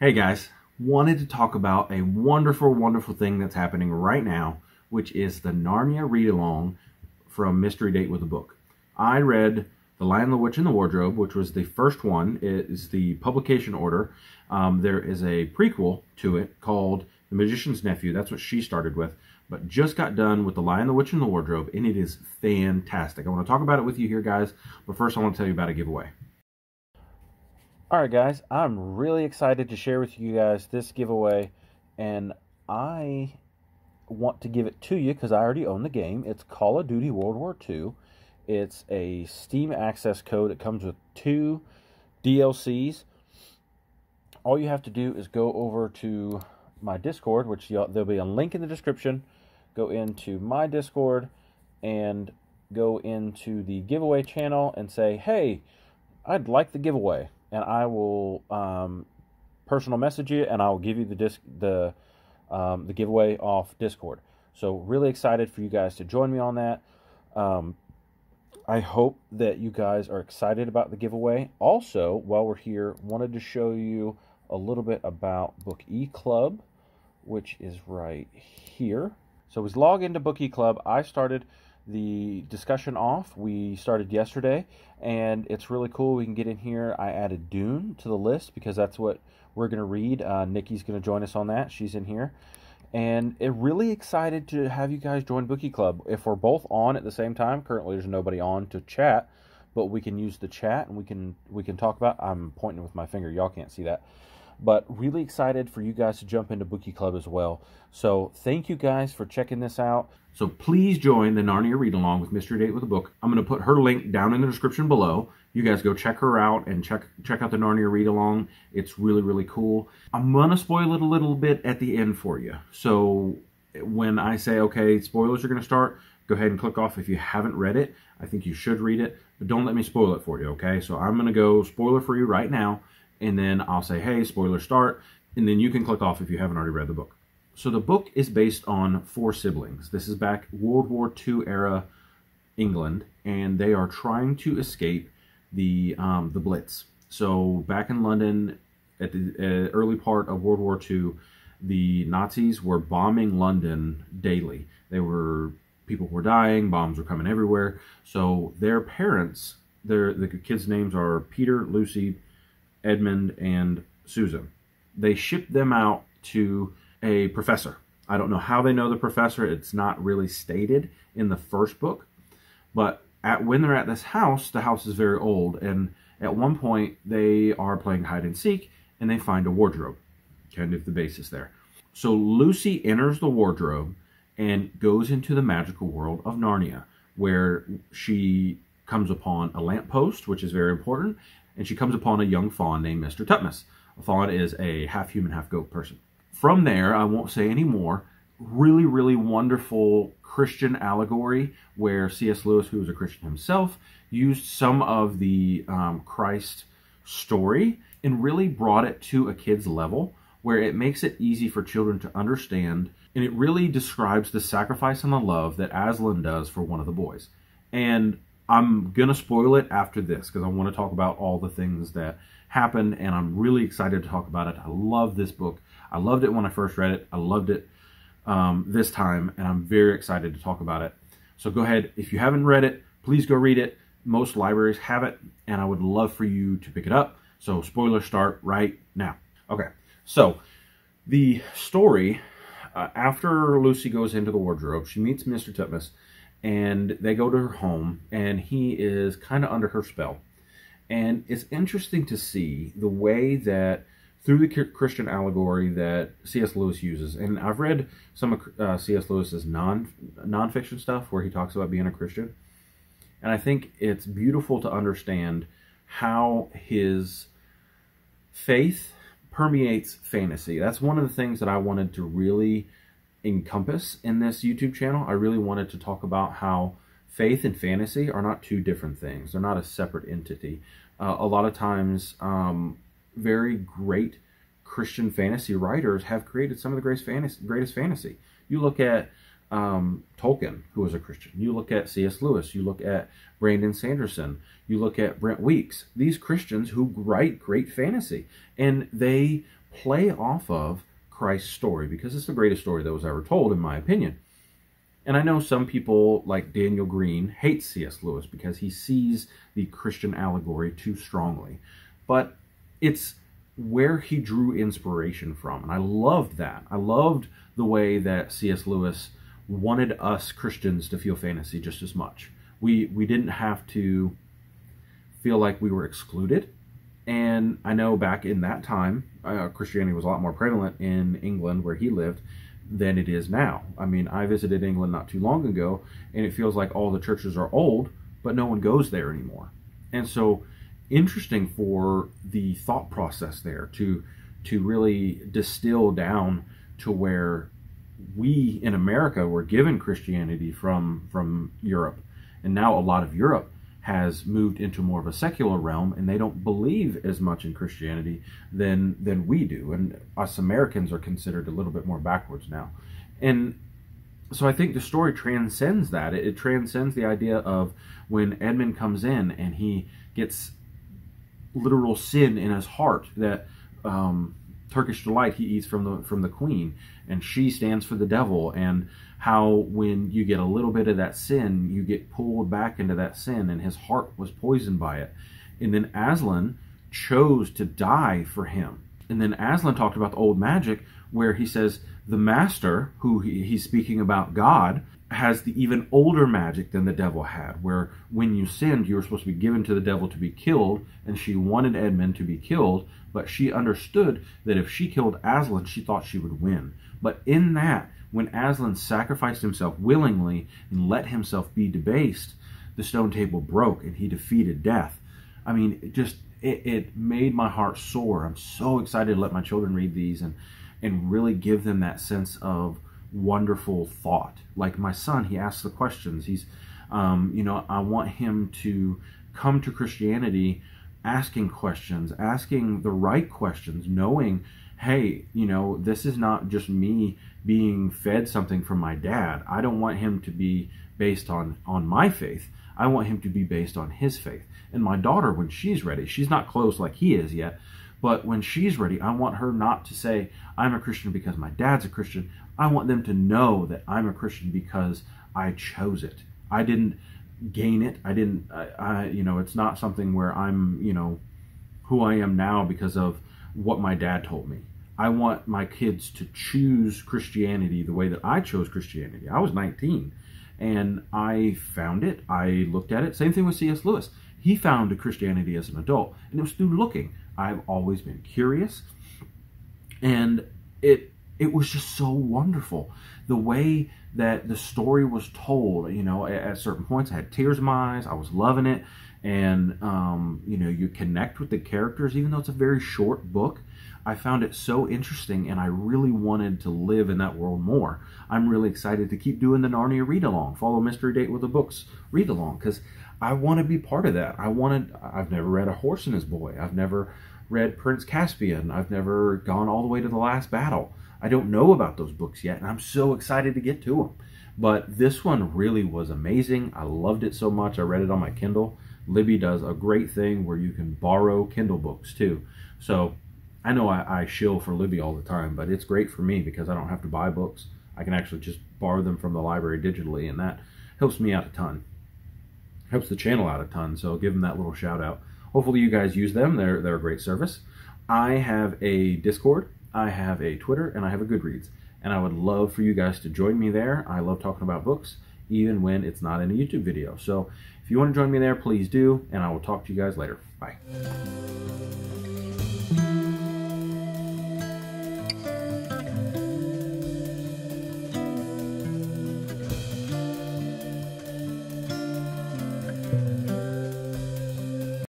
Hey guys, wanted to talk about a wonderful thing that's happening right now, which is the Narnia read-along from Mystery Date with a Book. I read The Lion, the Witch, and the Wardrobe, which was the first one. It is the publication order. There is a prequel to it called The Magician's Nephew. That's what she started with, but just got done with The Lion, the Witch, and the Wardrobe, and it is fantastic. I want to talk about it with you here, guys, but first I want to tell you about a giveaway. Alright guys, I'm really excited to share with you guys this giveaway, and I want to give it to you because I already own the game. It's Call of Duty World War II. It's a Steam access code. It comes with 2 DLCs. All you have to do is go over to my Discord, which there'll be a link in the description. Go into my Discord and go into the giveaway channel and say, hey, I'd like the giveaway. And I will personal message you, and I'll give you the giveaway off Discord. So really excited for you guys to join me on that. I hope that you guys are excited about the giveaway. Also, while we're here, wanted to show you a little bit about Book E Club, which is right here. So we log into Book E Club. I started the discussion off. We started yesterday, and it's really cool. We can get in here. I added Dune to the list because that's what we're going to read. Nikki's going to join us on that. She's in here. And I'm really excited to have you guys join Book E Club. If we're both on at the same time, currently there's nobody on to chat, but we can use the chat and we can talk about. I'm pointing with my finger. Y'all can't see that. But really excited for you guys to jump into Book E Club as well. So thank you guys for checking this out. So please join the Narnia read-along with Mystery Date with a Book. I'm going to put her link down in the description below. You guys go check her out and check out the Narnia read-along. It's really cool. I'm going to spoil it a little bit at the end for you. So when I say, okay, spoilers are going to start, go ahead and click off if you haven't read it. I think you should read it, but don't let me spoil it for you, okay? So I'm going to go spoiler for you right now, and then I'll say, hey, spoilers start, and then you can click off if you haven't already read the book. So the book is based on 4 siblings. This is back World War II era England, and they are trying to escape the Blitz. So back in London at the early part of World War II, the Nazis were bombing London daily. People were dying, bombs were coming everywhere. So their parents, the kids' names are Peter, Lucy, Edmund, and Susan. They shipped them out to a professor. I don't know how they know the professor. It's not really stated in the first book. But when they're at this house, the house is very old. And at one point, they are playing hide and seek, and they find a wardrobe. Kind of the basis there. So Lucy enters the wardrobe and goes into the magical world of Narnia, where she comes upon a lamppost, which is very important, and she comes upon a young fawn named Mr. Tutmos. A fawn is a half-human, half-goat person. From there, I won't say any more. Really wonderful Christian allegory where C.S. Lewis, who was a Christian himself, used some of the Christ story and really brought it to a kid's level where it makes it easy for children to understand, and it really describes the sacrifice and the love that Aslan does for one of the boys. And I'm going to spoil it after this because I want to talk about all the things that happened, and I'm really excited to talk about it. I love this book. I loved it when I first read it. I loved it this time, and I'm very excited to talk about it. So go ahead. If you haven't read it, please go read it. Most libraries have it, and I would love for you to pick it up. So spoilers start right now. Okay, so the story, after Lucy goes into the wardrobe, she meets Mr. Tutmos, and they go to her home, and he is kind of under her spell. And it's interesting to see the way that, through the Christian allegory that C.S. Lewis uses, and I've read some of C.S. Lewis's nonfiction stuff where he talks about being a Christian, and I think it's beautiful to understand how his faith permeates fantasy. That's one of the things that I wanted to really encompass in this YouTube channel. I really wanted to talk about how faith and fantasy are not 2 different things. They're not a separate entity. A lot of times, very great Christian fantasy writers have created some of the greatest fantasy. You look at Tolkien, who was a Christian. You look at C.S. Lewis. You look at Brandon Sanderson. You look at Brent Weeks. These Christians who write great fantasy. And they play off of Christ's story because it's the greatest story that was ever told, in my opinion. And I know some people, like Daniel Green, hate C.S. Lewis because he sees the Christian allegory too strongly. But it's where he drew inspiration from. And I loved that. I loved the way that C.S. Lewis wanted us Christians to feel fantasy just as much. We didn't have to feel like we were excluded. And I know back in that time, Christianity was a lot more prevalent in England where he lived than it is now. I mean, I visited England not too long ago, and it feels like all the churches are old, but no one goes there anymore. And so, interesting for the thought process there to really distill down to where we in America were given Christianity from Europe, and now a lot of Europe has moved into more of a secular realm, and they don't believe as much in Christianity than we do. And us Americans are considered a little bit more backwards now. And so I think the story transcends that. It transcends the idea of when Edmund comes in and he gets literal sin in his heart, that Turkish delight he eats from the queen, and she stands for the devil, and how when you get a little bit of that sin, you get pulled back into that sin, and his heart was poisoned by it. And then Aslan chose to die for him. And then Aslan talked about the old magic, where he says the master, who he's speaking about God, has the even older magic than the devil had, where when you sinned, you were supposed to be given to the devil to be killed, and she wanted Edmund to be killed, but she understood that if she killed Aslan, she thought she would win. But in that, when Aslan sacrificed himself willingly and let himself be debased, the stone table broke and he defeated death. I mean, it made my heart soar. I'm so excited to let my children read these and really give them that sense of wonderful thought. Like my son, he asks the questions. He's, I want him to come to Christianity asking questions, asking the right questions, knowing, hey, this is not just me being fed something from my dad. I don't want him to be based on my faith. I want him to be based on his faith. And my daughter, when she's ready, she's not close like he is yet, but when she's ready, I want her not to say, I'm a Christian because my dad's a Christian. I want them to know that I'm a Christian because I chose it. I didn't gain it. It's not something where I'm, who I am now because of what my dad told me. I want my kids to choose Christianity the way that I chose Christianity. I was 19 and I found it. I looked at it. Same thing with C.S. Lewis. He found Christianity as an adult, and it was through looking. I've always been curious, and it was just so wonderful. The way that the story was told, at certain points I had tears in my eyes. I was loving it. And, you connect with the characters, even though it's a very short book. I found it so interesting, and I really wanted to live in that world more. I'm really excited to keep doing the Narnia read-along, Follow Mystery Date with the Books read-along, because I want to be part of that. I've never read A Horse and His Boy. I've never read Prince Caspian. I've never gone all the way to The Last Battle. I don't know about those books yet, and I'm so excited to get to them. But this one really was amazing. I loved it so much. I read it on my Kindle. Libby does a great thing where you can borrow Kindle books too. So I know I shill for Libby all the time, but it's great for me because I don't have to buy books. I can actually just borrow them from the library digitally, and that helps me out a ton. Helps the channel out a ton, so give them that little shout out. Hopefully you guys use them. They're a great service. I have a Discord, I have a Twitter, and I have a Goodreads. And I would love for you guys to join me there. I love talking about books, even when it's not in a YouTube video. So if you want to join me there, please do, and I will talk to you guys later. Bye.